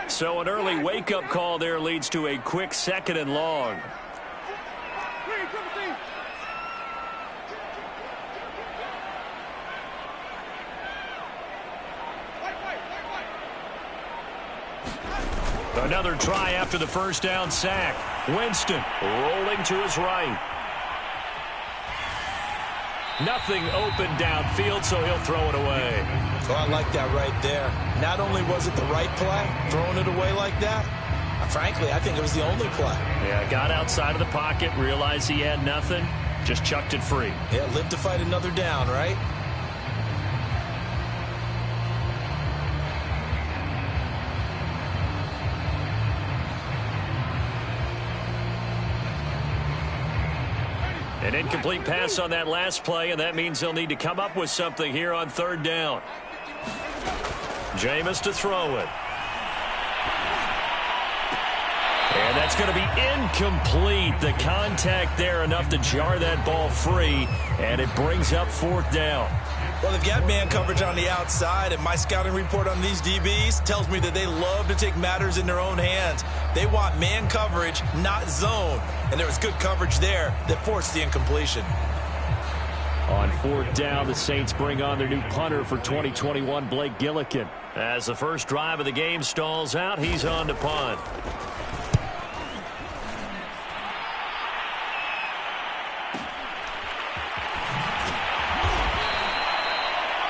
So an early wake-up call there leads to a quick 2nd and long. Another try after the first down sack. Winston rolling to his right. Nothing open downfield, so he'll throw it away. Oh, I like that right there. Not only was it the right play, throwing it away like that, frankly, I think it was the only play. Yeah, got outside of the pocket, realized he had nothing, just chucked it free. Yeah, live to fight another down, right? An incomplete pass on that last play, and that means they'll need to come up with something here on 3rd down. Jameis to throw it. And that's going to be incomplete. The contact there enough to jar that ball free, and it brings up 4th down. Well, they've got man coverage on the outside, and my scouting report on these DBs tells me that they love to take matters in their own hands. They want man coverage, not zone. And there was good coverage there that forced the incompletion. On 4th down, the Saints bring on their new punter for 2021, Blake Gillikin. As the first drive of the game stalls out, he's on to punt.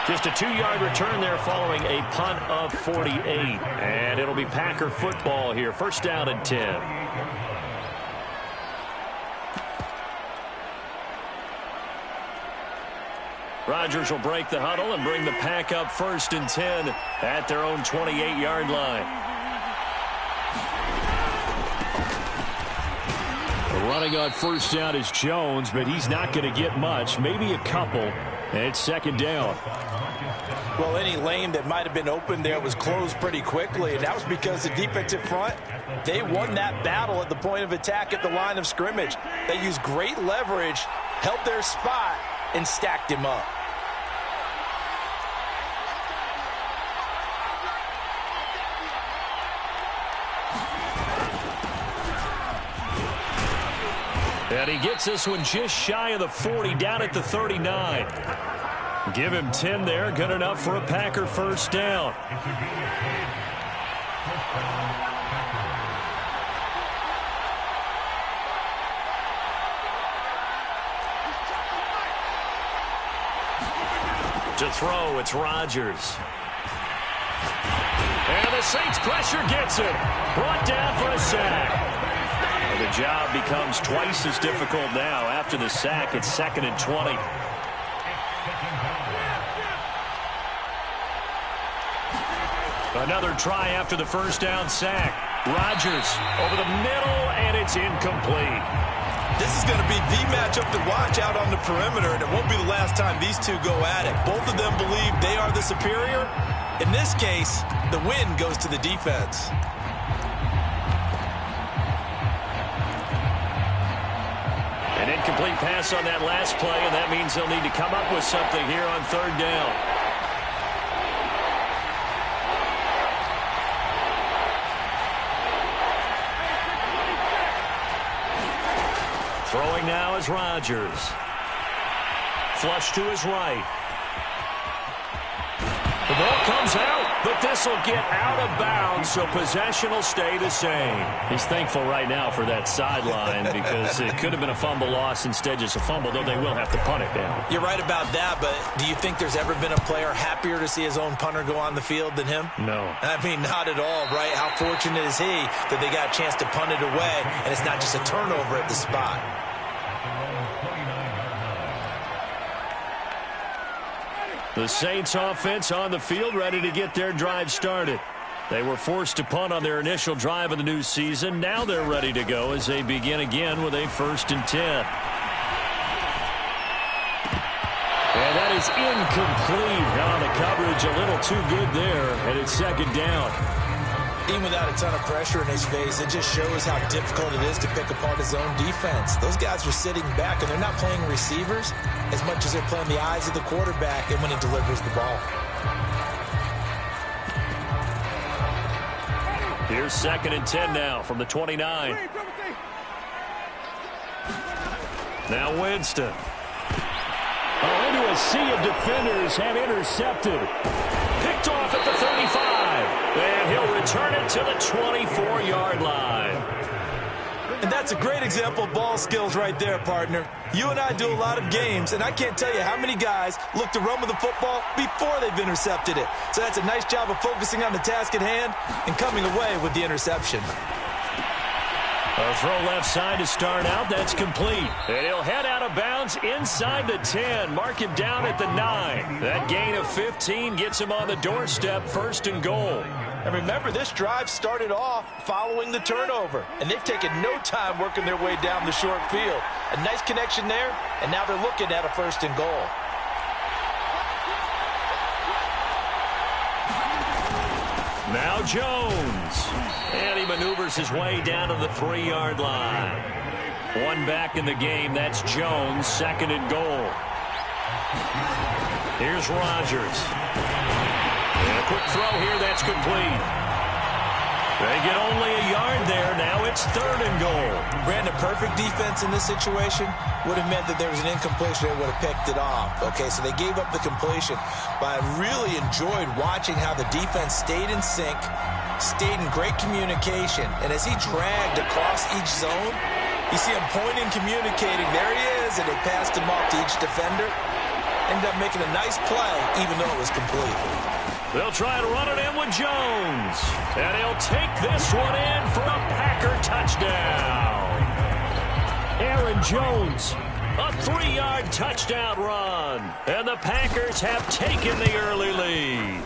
Just a 2-yard return there following a punt of 48. And it'll be Packer football here. 1st down and 10. Rodgers will break the huddle and bring the Pack up 1st and 10 at their own 28-yard line. Running on 1st down is Jones, but he's not going to get much, maybe a couple. And it's 2nd down. Well, any lane that might have been open there was closed pretty quickly, and that was because the defensive front, they won that battle at the point of attack at the line of scrimmage. They used great leverage, held their spot, and stacked him up. And he gets this one just shy of the 40, down at the 39. Give him 10 there, good enough for a Packer 1st down. To throw, it's Rodgers. And the Saints pressure gets it. Brought down for a sack. The job becomes twice as difficult now. After the sack, it's 2nd and 20. Another try after the first down sack. Rodgers over the middle, and it's incomplete. This is going to be the matchup to watch out on the perimeter, and it won't be the last time these two go at it. Both of them believe they are the superior. In this case, the win goes to the defense. An incomplete pass on that last play, and that means they'll need to come up with something here on 3rd down. Throwing now is Rodgers. Flush to his right. The ball comes out, but this will get out of bounds, so possession will stay the same. He's thankful right now for that sideline because it could have been a fumble loss, instead just a fumble, though they will have to punt it down. You're right about that, but do you think there's ever been a player happier to see his own punter go on the field than him? No. I mean, not at all, right? How fortunate is he that they got a chance to punt it away, and it's not just a turnover at the spot. The Saints offense on the field, ready to get their drive started. They were forced to punt on their initial drive of the new season. Now they're ready to go as they begin again with a 1st and 10. And that is incomplete. Now the coverage a little too good there, and it's 2nd down. Even without a ton of pressure in his face, it just shows how difficult it is to pick apart his own defense. Those guys are sitting back, and they're not playing receivers as much as they're playing the eyes of the quarterback and when he delivers the ball. Here's 2nd and 10 now from the 29. Now Winston. Oh, into a sea of defenders and intercepted. Picked off at the 35. And he'll return it to the 24-yard line. And that's a great example of ball skills right there, partner. You and I do a lot of games, and I can't tell you how many guys look to run with the football before they've intercepted it. So that's a nice job of focusing on the task at hand and coming away with the interception. A throw left side to start out. That's complete. And he'll head out of bounds inside the 10. Mark him down at the 9. That gain of 15 gets him on the doorstep, 1st and goal. And remember, this drive started off following the turnover. And they've taken no time working their way down the short field. A nice connection there, and now they're looking at a 1st and goal. Now Jones. And he maneuvers his way down to the 3-yard line. One back in the game. That's Jones, 2nd and goal. Here's Rodgers. And a quick throw here. That's complete. They get only a yard there. Now it's 3rd and goal. Brandon, perfect defense in this situation would have meant that there was an incompletion. They would have picked it off. Okay, so they gave up the completion. But I really enjoyed watching how the defense stayed in sync, stayed in great communication. And as he dragged across each zone, you see him pointing, communicating. There he is, and they passed him off to each defender. Ended up making a nice play, even though it was complete. They'll try to run it in with Jones. And he'll take this one in for a Packer touchdown. Aaron Jones. A 3-yard touchdown run. And the Packers have taken the early lead.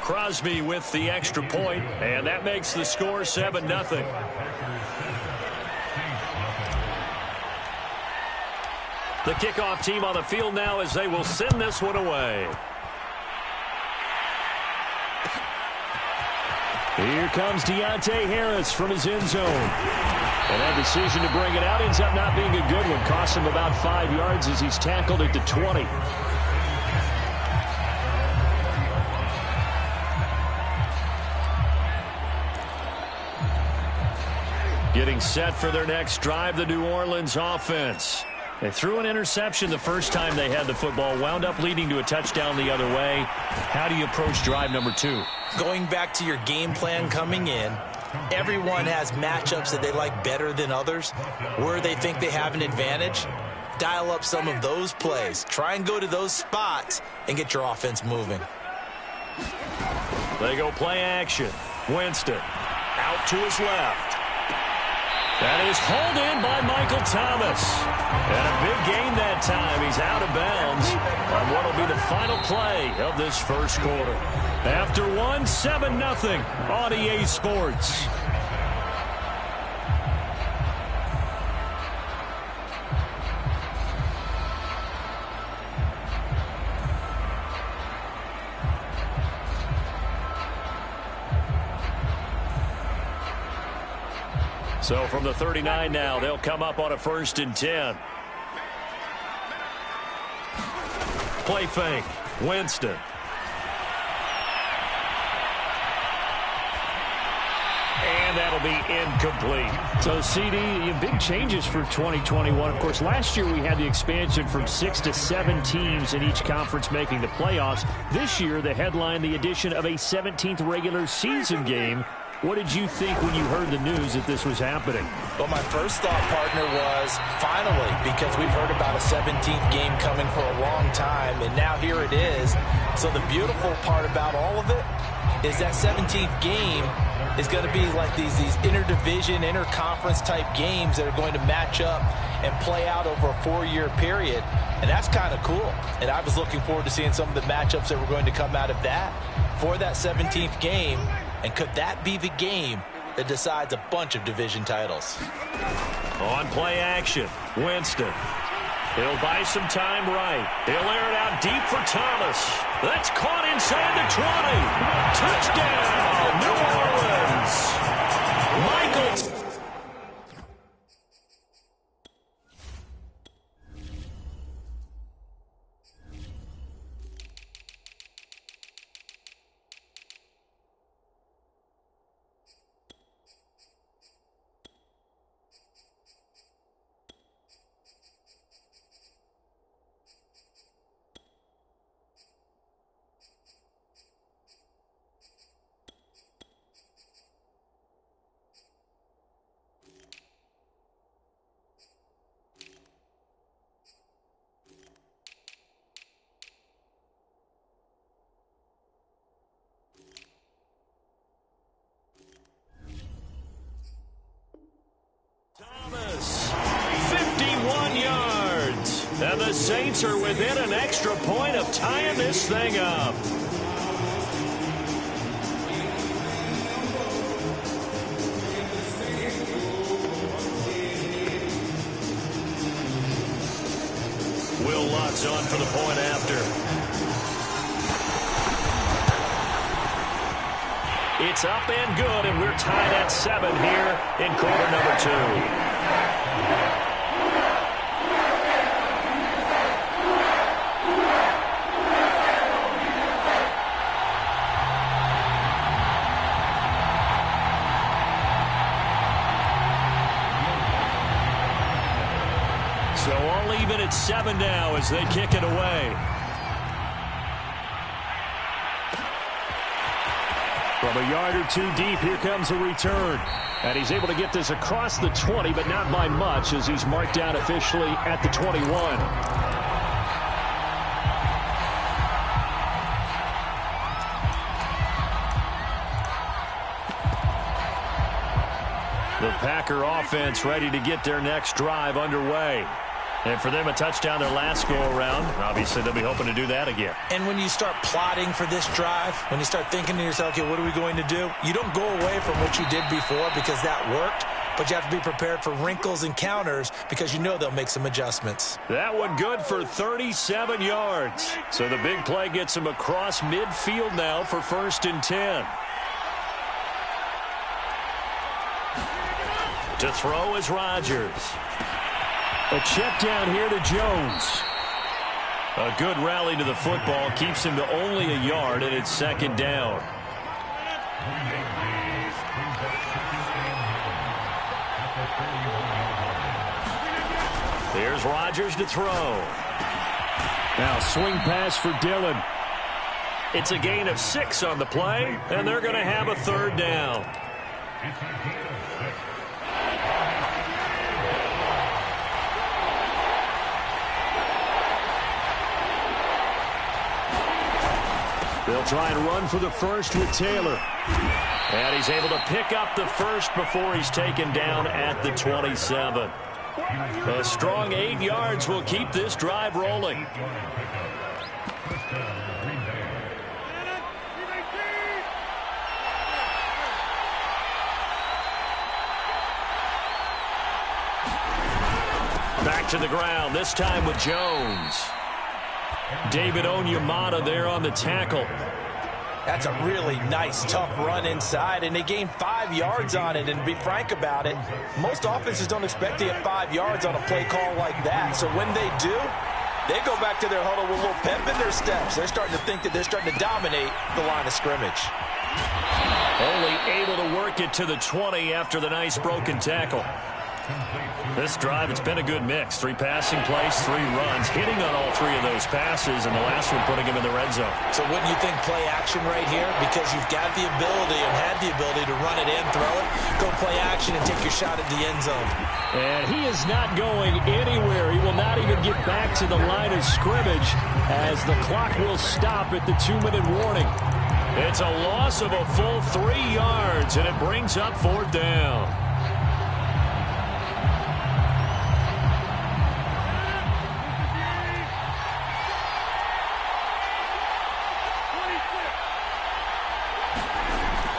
Crosby with the extra point, and that makes the score 7-0. The kickoff team on the field now as they will send this one away. Here comes Deontay Harris from his end zone. And that decision to bring it out ends up not being a good one. Cost him about 5 yards as he's tackled at the 20. Getting set for their next drive, the New Orleans offense. They threw an interception the first time they had the football, wound up leading to a touchdown the other way. How do you approach drive number 2? Going back to your game plan coming in, everyone has matchups that they like better than others, where they think they have an advantage. Dial up some of those plays. Try and go to those spots and get your offense moving. They go play action. Winston out to his left. That is hauled in by Michael Thomas. And a big gain that time. He's out of bounds on what will be the final play of this first quarter. After 7-0 on EA Sports. So from the 39 now, they'll come up on a 1st and 10. Play fake. Winston. And that'll be incomplete. So, CD, big changes for 2021. Of course, last year we had the expansion from 6 to 7 teams in each conference making the playoffs. This year, the headline, the addition of a 17th regular season game. What did you think when you heard the news that this was happening? Well, my first thought, partner, was finally, because we've heard about a 17th game coming for a long time, and now here it is. So the beautiful part about all of it is that 17th game is going to be like these interdivision, interconference type games that are going to match up and play out over a 4-year period. And that's kind of cool. And I was looking forward to seeing some of the matchups that were going to come out of that for that 17th game. And could that be the game that decides a bunch of division titles? On play action, Winston. He'll buy some time right. He'll air it out deep for Thomas. That's caught inside the 20. Touchdown, New Orleans. Michael And the Saints are within an extra point of tying this thing up. Will Lutz's on for the point after. It's up and good, and we're tied at 7 here in quarter number 2. So all even at 7 now as they kick it away. From a yard or 2 deep, here comes a return. And he's able to get this across the 20, but not by much as he's marked down officially at the 21. The Packer offense ready to get their next drive underway. And for them, a touchdown their last go-around. Obviously, they'll be hoping to do that again. And when you start plotting for this drive, when you start thinking to yourself, okay, what are we going to do? You don't go away from what you did before because that worked, but you have to be prepared for wrinkles and counters because you know they'll make some adjustments. That one good for 37 yards. So the big play gets him across midfield now for 1st and 10. To throw is Rodgers. A check down here to Jones. A good rally to the football keeps him to only a yard, and it's 2nd down. Here's Rodgers to throw. Now swing pass for Dillon. It's a gain of 6 on the play, and they're going to have a 3rd down. They'll try and run for the first with Taylor. And he's able to pick up the first before he's taken down at the 27. A strong 8 yards will keep this drive rolling. Back to the ground, this time with Jones. David Onyemata there on the tackle. That's a really nice, tough run inside, and they gained 5 yards on it. And to be frank about it, most offenses don't expect to get 5 yards on a play call like that. So when they do, they go back to their huddle with a little pep in their steps. They're starting to think that they're starting to dominate the line of scrimmage. Only able to work it to the 20 after the nice broken tackle. This drive, it's been a good mix. 3 passing plays, 3 runs, hitting on all 3 of those passes, and the last one putting him in the red zone. So wouldn't you think play action right here? Because you've got the ability and had the ability to run it in, throw it, go play action, and take your shot at the end zone. And he is not going anywhere. He will not even get back to the line of scrimmage as the clock will stop at the 2-minute warning. It's a loss of a full 3 yards, and it brings up 4th down.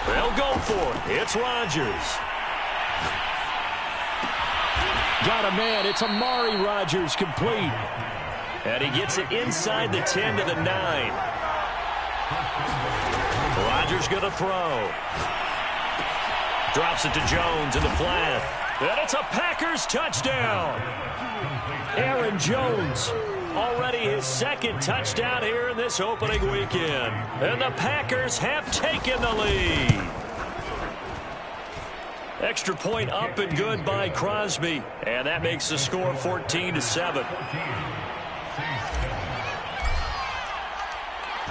They'll go for it. It's Rodgers. Got a man. It's Amari Rodgers complete. And he gets it inside the 10 to the 9. Rodgers going to throw. Drops it to Jones in the flat. And it's a Packers touchdown. Aaron Jones. Already his 2nd touchdown here in this opening weekend. And the Packers have taken the lead. Extra point up and good by Crosby. And that makes the score 14-7.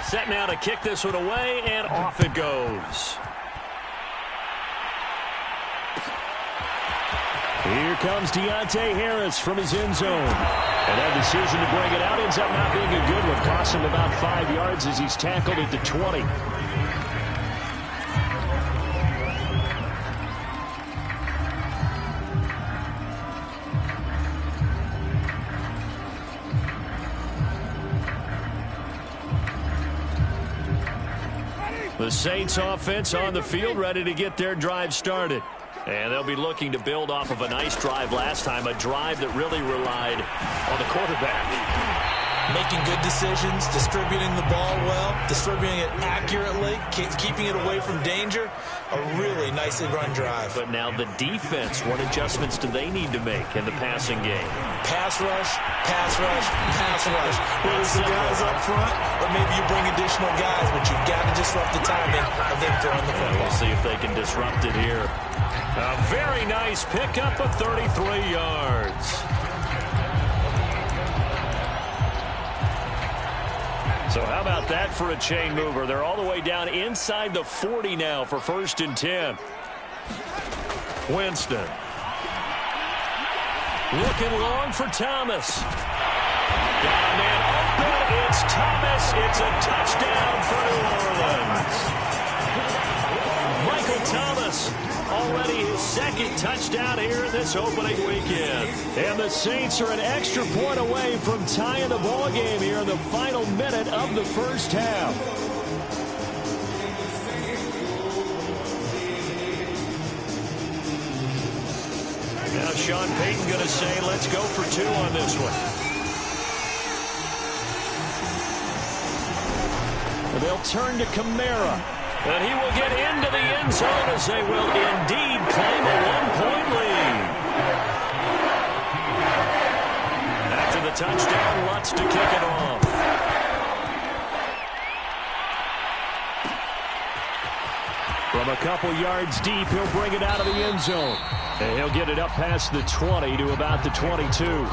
Set now to kick this one away, and off it goes. Here comes Deontay Harris from his end zone. And that decision to bring it out ends up not being a good one. Costs him about 5 yards as he's tackled at the 20. The Saints offense on the field, ready to get their drive started. And they'll be looking to build off of a nice drive last time, a drive that really relied on the quarterback. Making good decisions, distributing the ball well, distributing it accurately, keeping it away from danger. A really nicely run drive. But now the defense, what adjustments do they need to make in the passing game? Pass rush, pass rush, pass rush. Whether it's the guys up front or maybe you bring additional guys, but you've got to disrupt the timing of them throwing the football. We'll see if they can disrupt it here. A very nice pickup of 33 yards. So how about that for a chain mover? They're all the way down inside the 40 now for 1st and 10. Winston. Looking long for Thomas. Got a man open. It's Thomas. It's a touchdown for New Orleans. Michael Thomas. Already his 2nd touchdown here in this opening weekend. And the Saints are an extra point away from tying the ball game here in the final minute of the first half. Now Sean Payton going to say, let's go for 2 on this one. And they'll turn to Kamara. And he will get into the end zone as they will indeed claim a 1-point lead. After the touchdown, Lutz to kick it off. From a couple yards deep, he'll bring it out of the end zone. And he'll get it up past the 20 to about the 22.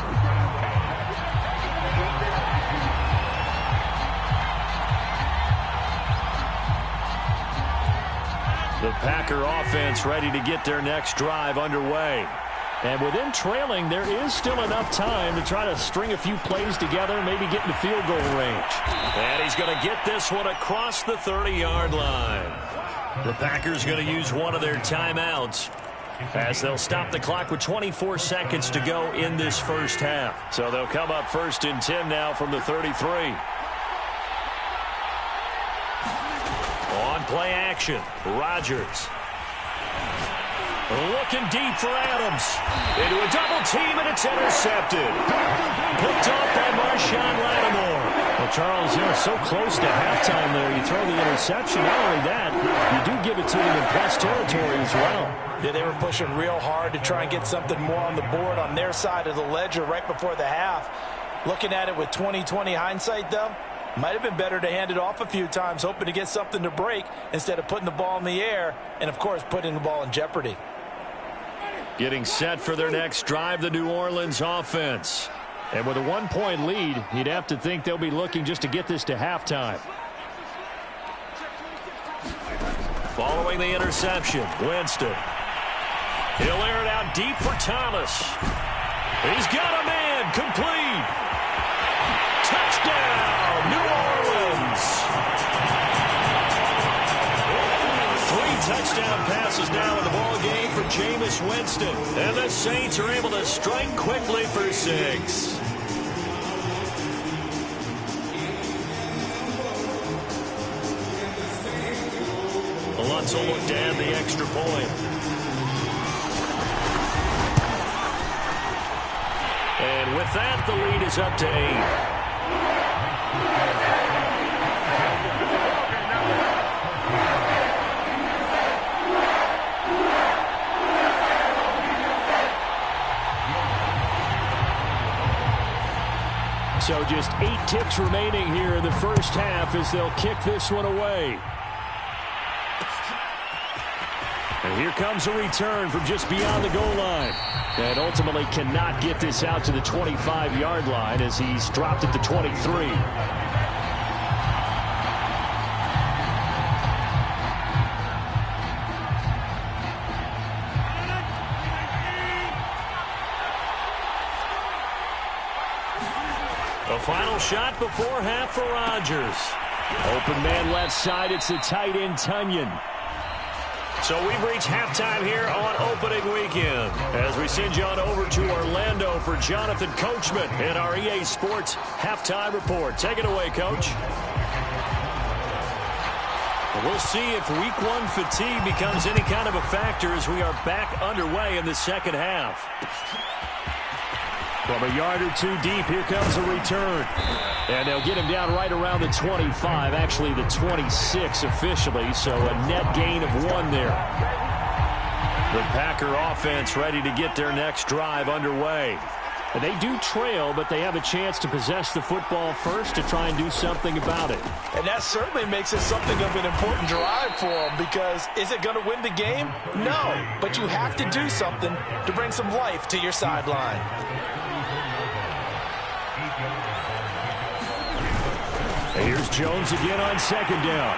The Packer offense ready to get their next drive underway. And with them trailing, there is still enough time to try to string a few plays together, maybe get into field goal range. And he's going to get this one across the 30-yard line. The Packers going to use one of their timeouts as they'll stop the clock with 24 seconds to go in this first half. So they'll come up 1st and 10 now from the 33. On play action, Rodgers. Looking deep for Adams. Into a double team, and it's intercepted. Picked off by Marshawn Lattimore. Well, Charles, so close to halftime there. You throw the interception. Not only that, you do give it to them in plus territory as well. Yeah, they were pushing real hard to try and get something more on the board on their side of the ledger right before the half. Looking at it with 20/20 hindsight, though, might have been better to hand it off a few times, hoping to get something to break instead of putting the ball in the air and, of course, putting the ball in jeopardy. Getting set for their next drive, the New Orleans offense. And with a 1-point lead, you'd have to think they'll be looking just to get this to halftime. Following the interception, Winston. He'll air it out deep for Thomas. He's got a man, complete. Touchdown, New Orleans. 3 touchdown passes now in the ball game for Jameis Winston. And the Saints are able to strike quickly for 6. Lutz will look to add the extra point. And with that, the lead is up to 8. So just 8 ticks remaining here in the first half as they'll kick this one away. And here comes a return from just beyond the goal line. And ultimately cannot get this out to the 25-yard line as he's dropped at the 23. The final shot before half for Rodgers. Open man left side, it's the tight end Tunyon. So we've reached halftime here on opening weekend as we send you on over to Orlando for Jonathan Coachman in our EA Sports halftime report. Take it away, Coach. We'll see if week one fatigue becomes any kind of a factor as we are back underway in the second half. From a yard or two deep, here comes a return. And they'll get him down right around the 25, actually the 26 officially, so a net gain of 1 there. The Packer offense ready to get their next drive underway. And they do trail, but they have a chance to possess the football first to try and do something about it. And that certainly makes it something of an important drive for them, because is it going to win the game? No, but you have to do something to bring some life to your sideline. Here's Jones again on second down.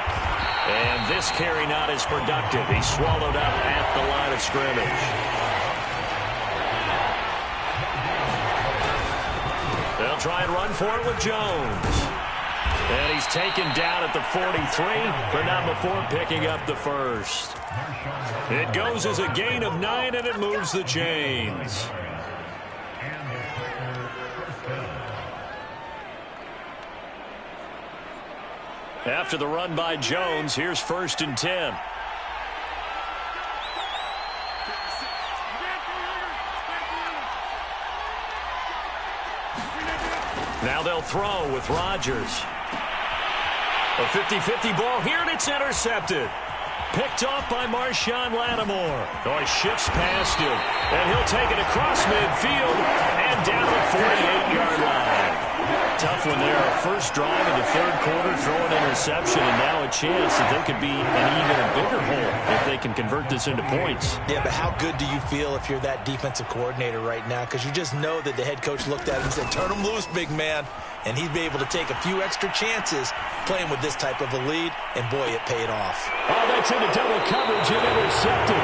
And this carry not as productive. He's swallowed up at the line of scrimmage. They'll try and run for it with Jones. And he's taken down at the 43, but not before picking up the first. It goes as a gain of 9, and it moves the chains. After the run by Jones, here's 1st and 10. Now they'll throw with Rodgers. A 50-50 ball here, and it's intercepted. Picked off by Marshawn Lattimore. Oh, he shifts past him, and he'll take it across midfield and down the 48-yard line. Tough one there. First drive in the third quarter, throw an interception, and now a chance that they could be an even bigger hole if they can convert this into points. Yeah, but how good do you feel if you're that defensive coordinator right now? Because you just know that the head coach looked at him and said, turn him loose, big man. And he'd be able to take a few extra chances playing with this type of a lead, and boy, it paid off. Oh, that's into double coverage and intercepted.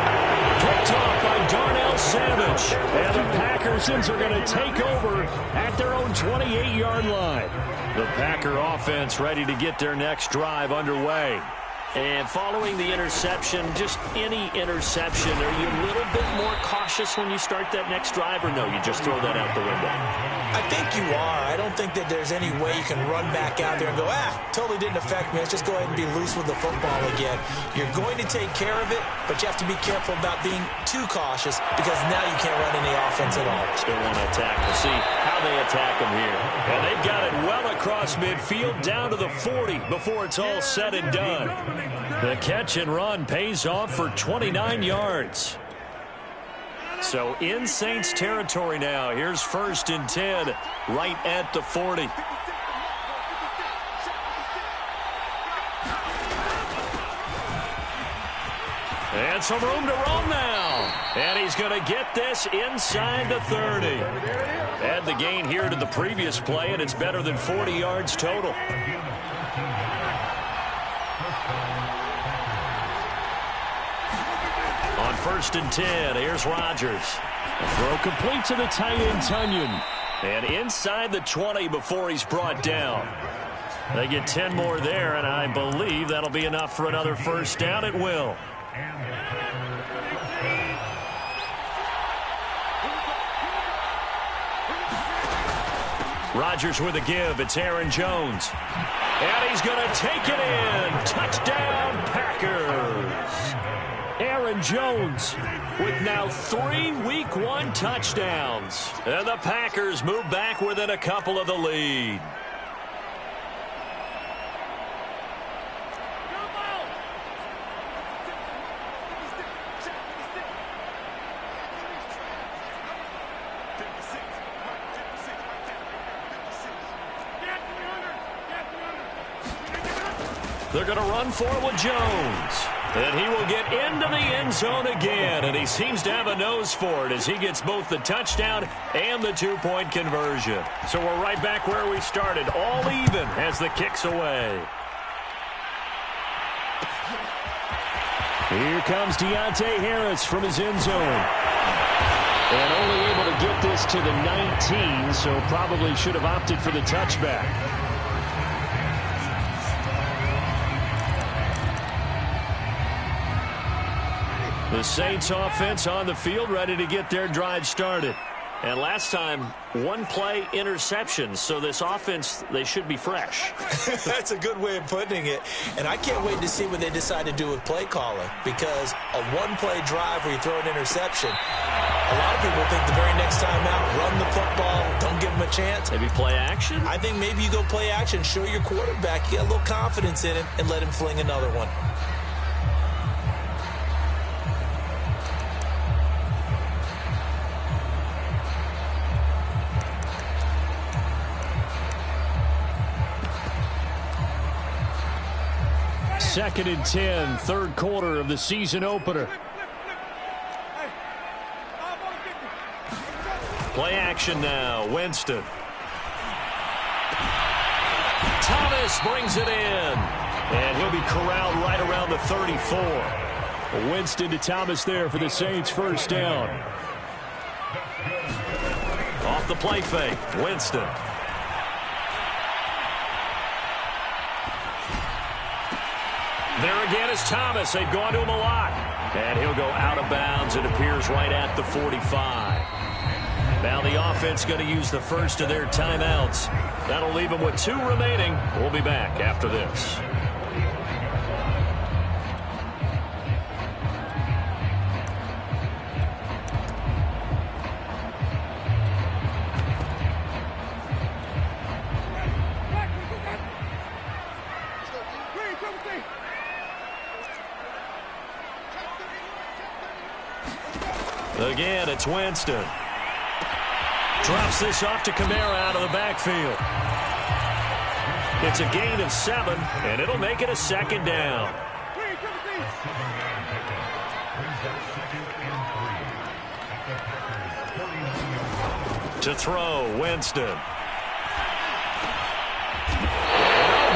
Picked off by Darnell Savage. And the Packersons are going to take over at their own 28-yard line. The Packer offense ready to get their next drive underway. And following the interception, just any interception, are you a little bit more cautious when you start that next drive, or no, you just throw that out the window? I think you are. I don't think that there's any way you can run back out there and go, totally didn't affect me. Let's just go ahead and be loose with the football again. You're going to take care of it, but you have to be careful about being too cautious, because now you can't run any offense at all. Still want to attack. We'll see how they attack them here. And they've got it well across midfield down to the 40 before it's all said and done. The catch and run pays off for 29 yards. So in Saints territory now. Here's 1st and 10 right at the 40. And some room to roam now. And he's going to get this inside the 30. Add the gain here to the previous play, and it's better than 40 yards total. On 1st and 10, here's Rodgers. A throw complete to the tight end, Tunyon. And inside the 20 before he's brought down. They get 10 more there, and I believe that'll be enough for another first down. It will. Rodgers with a give. It's Aaron Jones. And he's going to take it in. Touchdown, Packers. Aaron Jones with now 3 Week 1 touchdowns. And the Packers move back within a couple of the lead. They're going to run for it with Jones. And he will get into the end zone again. And he seems to have a nose for it as he gets both the touchdown and the 2-point conversion. So we're right back where we started. All even as the kick's away. Here comes Deontay Harris from his end zone. And only able to get this to the 19, so probably should have opted for the touchback. The Saints offense on the field ready to get their drive started. And last time, one play interception. So this offense, they should be fresh. That's a good way of putting it. And I can't wait to see what they decide to do with play calling, because a one-play drive where you throw an interception, a lot of people think the very next time out, run the football, don't give them a chance. Maybe play action? I think maybe you go play action, show your quarterback, get a little confidence in it, and let him fling another one. Second and 10, third quarter of the season opener. Play action now, Winston. Thomas brings it in. And he'll be corralled right around the 34. Winston to Thomas there for the Saints' first down. Off the play fake, Winston. There again is Thomas. They've gone to him a lot. And he'll go out of bounds. It appears right at the 45. Now the offense going to use the first of their timeouts. That'll leave them with 2 remaining. We'll be back after this. Again, it's Winston. Drops this off to Kamara out of the backfield. It's a gain of 7, and it'll make it a second down. To throw, Winston. And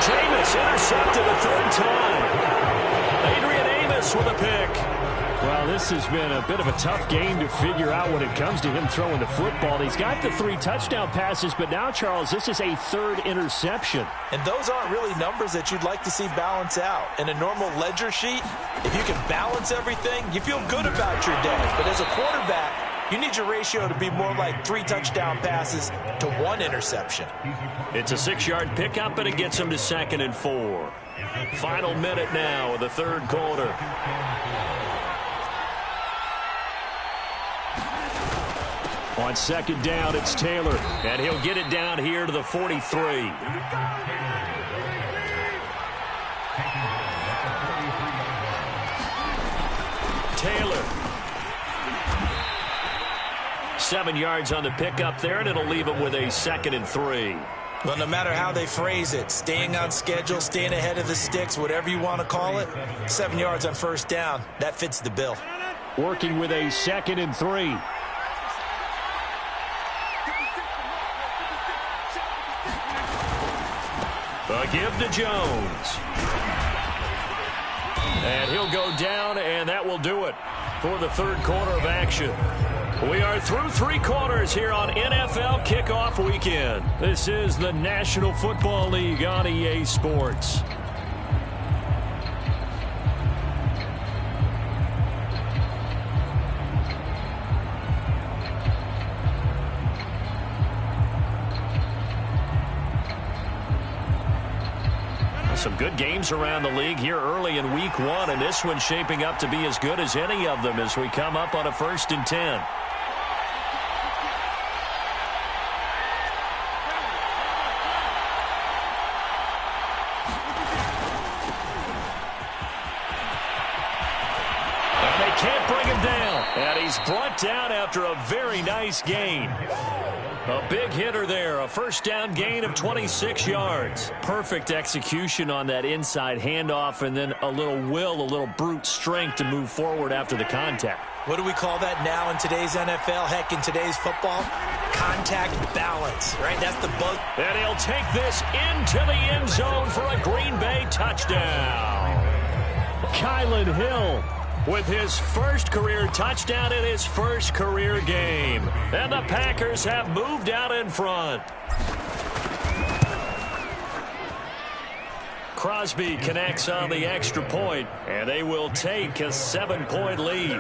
Jameis intercepted a 3rd time. Adrian Amos with a pick. Well, this has been a bit of a tough game to figure out when it comes to him throwing the football. He's got the 3 touchdown passes, but now, Charles, this is a 3rd interception. And those aren't really numbers that you'd like to see balance out. In a normal ledger sheet, if you can balance everything, you feel good about your day. But as a quarterback, you need your ratio to be more like 3 touchdown passes to 1 interception. It's a 6-yard pickup, and it gets him to 2nd and 4. Final minute now of the 3rd quarter. On 2nd down, it's Taylor. And he'll get it down here to the 43. Taylor. 7 yards on the pickup there, and it'll leave him with a 2nd and 3. Well, no matter how they phrase it, staying on schedule, staying ahead of the sticks, whatever you want to call it, 7 yards on 1st down, that fits the bill. Working with a 2nd and 3. A give to Jones. And he'll go down, and that will do it for the 3rd quarter of action. We are through 3 quarters here on NFL Kickoff Weekend. This is the National Football League on EA Sports. Some good games around the league here early in week 1, and this one's shaping up to be as good as any of them as we come up on a 1st and 10. And they can't bring him down, and he's brought down after a very nice gain. A big hitter there, a 1st down gain of 26 yards. Perfect execution on that inside handoff, and then a little brute strength to move forward after the contact. What do we call that now in today's NFL? Heck, in today's football? Contact balance, right? That's the buzz. And he'll take this into the end zone for a Green Bay touchdown. Kylan Hill with his first career touchdown in his first career game. And the Packers have moved out in front. Crosby connects on the extra point, and they will take a 7-point lead.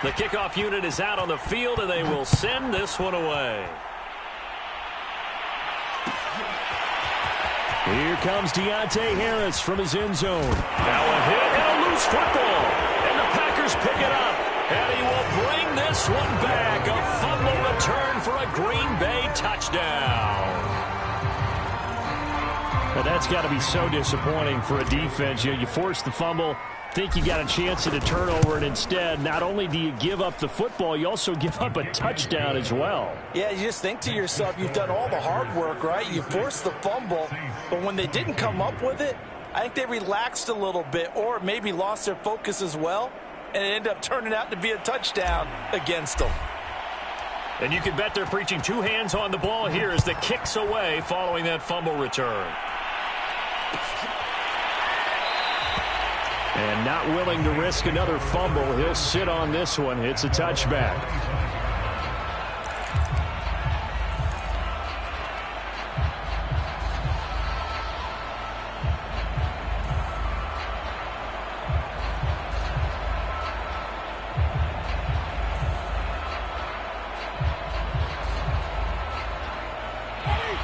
The kickoff unit is out on the field, and they will send this one away. Here comes Deontay Harris from his end zone. Now a hit and a loose football. And the Packers pick it up. And he will bring this one back. A fumble return for a Green Bay touchdown. Well, that's got to be so disappointing for a defense. You force the fumble, think you got a chance at a turnover, and instead, not only do you give up the football, you also give up a touchdown as well. Yeah, you just think to yourself, you've done all the hard work, right? You forced the fumble, but when they didn't come up with it, I think they relaxed a little bit or maybe lost their focus as well, and it ended up turning out to be a touchdown against them. And you can bet they're preaching two hands on the ball here as the kick's away following that fumble return. And not willing to risk another fumble, he'll sit on this one. It's a touchback.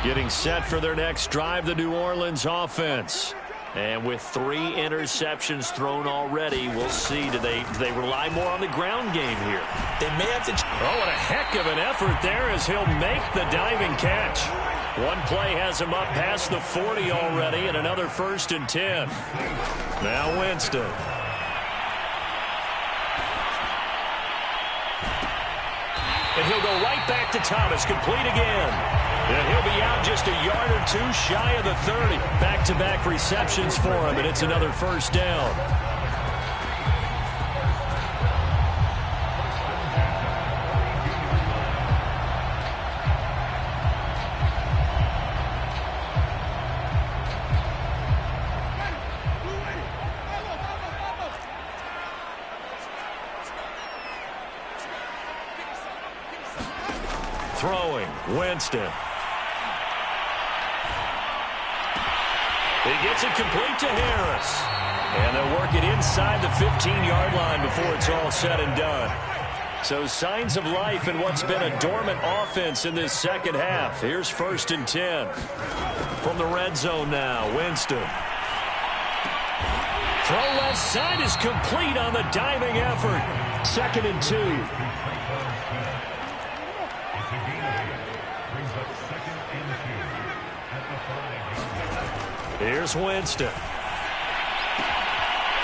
Getting set for their next drive, the New Orleans offense. And with 3 interceptions thrown already, we'll see. Do they rely more on the ground game here? They may have to. Oh, what a heck of an effort there as he'll make the diving catch. One play has him up past the 40 already, and another 1st and 10. Now Winston. And he'll go right back to Thomas, complete again. And he'll be out just a yard or 2 shy of the 30. Back-to-back receptions for him, and it's another 1st down. Throwing, Winston. He gets it complete to Harris. And they'll work it inside the 15-yard line before it's all said and done. So signs of life in what's been a dormant offense in this second half. Here's 1st and 10. From the red zone now, Winston. Throw left side is complete on the diving effort. 2nd and 2. Here's Winston.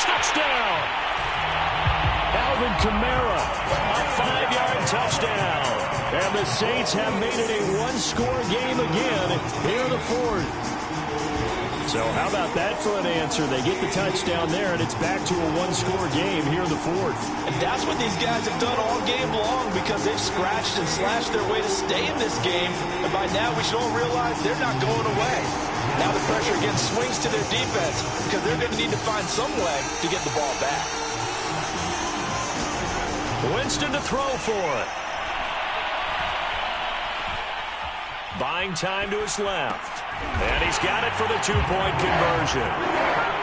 Touchdown! Alvin Kamara. A 5-yard touchdown. And the Saints have made it a one-score game again here in the 4th. So how about that for an answer? They get the touchdown there, and it's back to a one-score game here in the 4th. And that's what these guys have done all game long because they've scratched and slashed their way to stay in this game. And by now we should all realize they're not going away. Now the pressure again swings to their defense because they're going to need to find some way to get the ball back. Winston to throw for it. Buying time to his left. And he's got it for the 2-point conversion.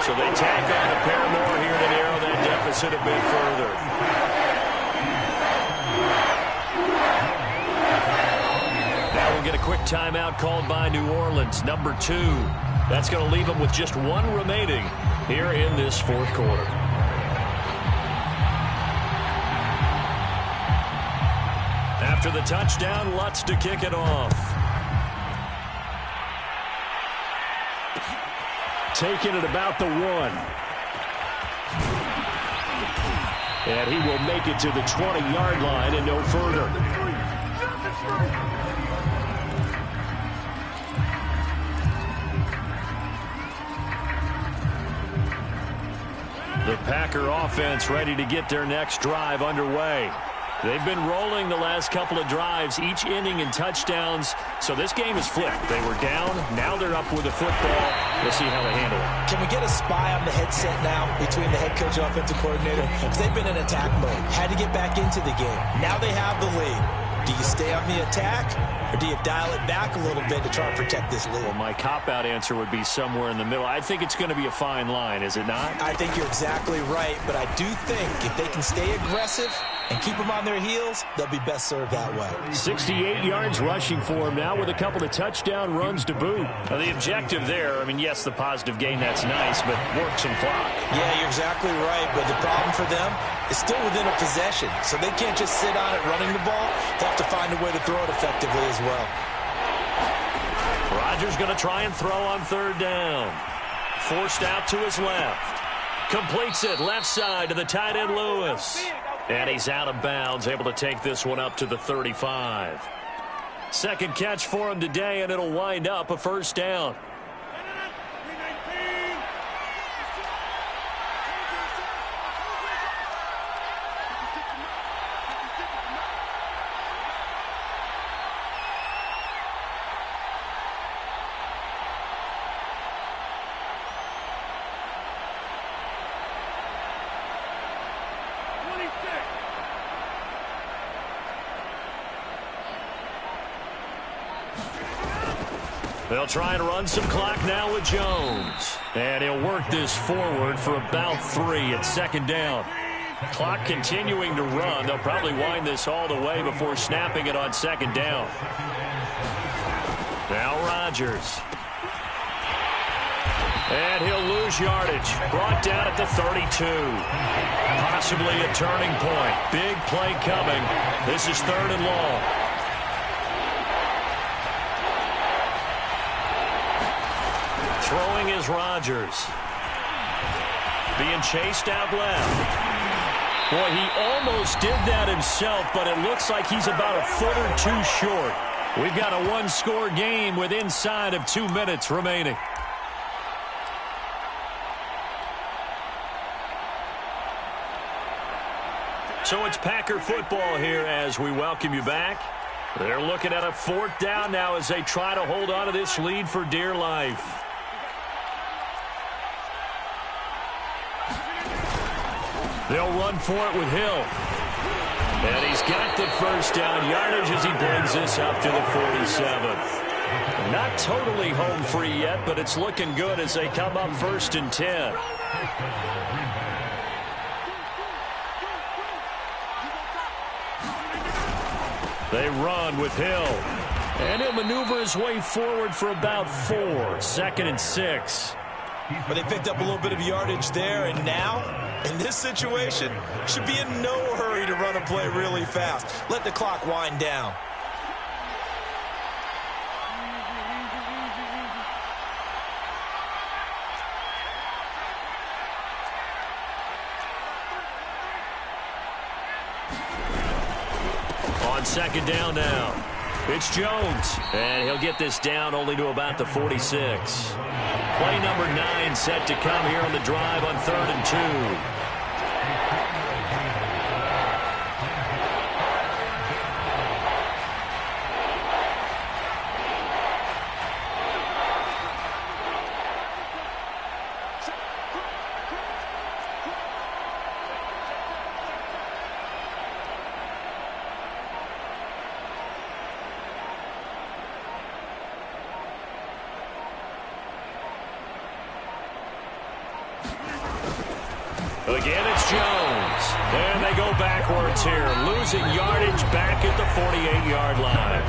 So they tack on a pair more here to narrow that deficit a bit further. Now we'll get a quick timeout called by New Orleans, number 2. That's going to leave them with just 1 remaining here in this 4th quarter. After the touchdown, Lutz to kick it off. Taking it about the 1. And he will make it to the 20-yard line and no further. The Packer offense ready to get their next drive underway. They've been rolling the last couple of drives, each inning in touchdowns. So this game is flipped. They were down. Now they're up with the football. We'll see how they handle it. Can we get a spy on the headset now between the head coach and offensive coordinator? Because they've been in attack mode. Had to get back into the game. Now they have the lead. Do you stay on the attack, or do you dial it back a little bit to try and protect this lead? Well, my cop-out answer would be somewhere in the middle. I think it's going to be a fine line, is it not? I think you're exactly right, but I do think if they can stay aggressive and keep them on their heels, they'll be best served that way. 68 yards rushing for him now with a couple of touchdown runs to boot. Now, the objective there, I mean, yes, the positive gain, that's nice, but work some clock. Yeah, you're exactly right, but the problem for them is still within a possession, so they can't just sit on it running the ball. They have to find a way to throw it effectively as well. Rodgers going to try and throw on third down. Forced out to his left. Completes it left side to the tight end Lewis. And he's out of bounds, able to take this one up to the 35. Second catch for him today, and it'll wind up a first down. They'll try and run some clock now with Jones. And he'll work this forward for about 3 at second down. Clock continuing to run. They'll probably wind this all the way before snapping it on second down. Now Rodgers. And he'll lose yardage. Brought down at the 32. Possibly a turning point. Big play coming. This is third and long. Throwing is Rodgers. Being chased out left. Boy, he almost did that himself, but it looks like he's about a foot or two short. We've got a one-score game with inside of 2 minutes remaining. So it's Packer football here as we welcome you back. They're looking at a fourth down now as they try to hold on to this lead for dear life. They'll run for it with Hill. And he's got the first down yardage as he brings this up to the 47. Not totally home free yet, but it's looking good as they come up 1st and 10. They run with Hill. And he'll maneuver his way forward for about 4. 2nd and 6. But they picked up a little bit of yardage there, and now, in this situation, should be in no hurry to run a play really fast. Let the clock wind down. On second down now. It's Jones, and he'll get this down only to about the 46. Play number 9 set to come here on the drive on 3rd and 2. Again, it's Jones. And they go backwards here, losing yardage back at the 48-yard line.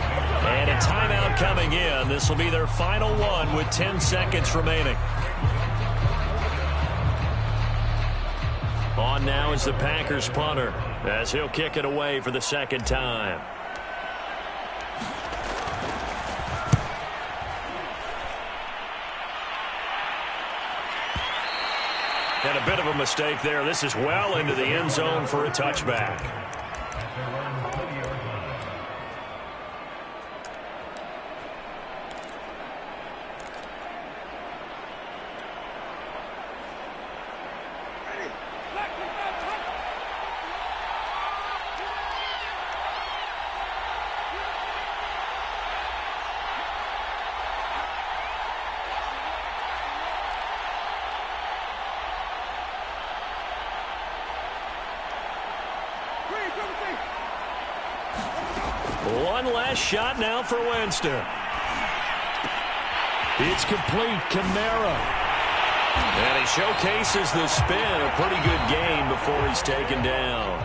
And a timeout coming in. This will be their final one with 10 seconds remaining. On now is the Packers punter as he'll kick it away for the second time. And a bit of a mistake there. This is well into the end zone for a touchback. One last shot now for Winston. It's complete. Kamara. And he showcases the spin. A pretty good game before he's taken down.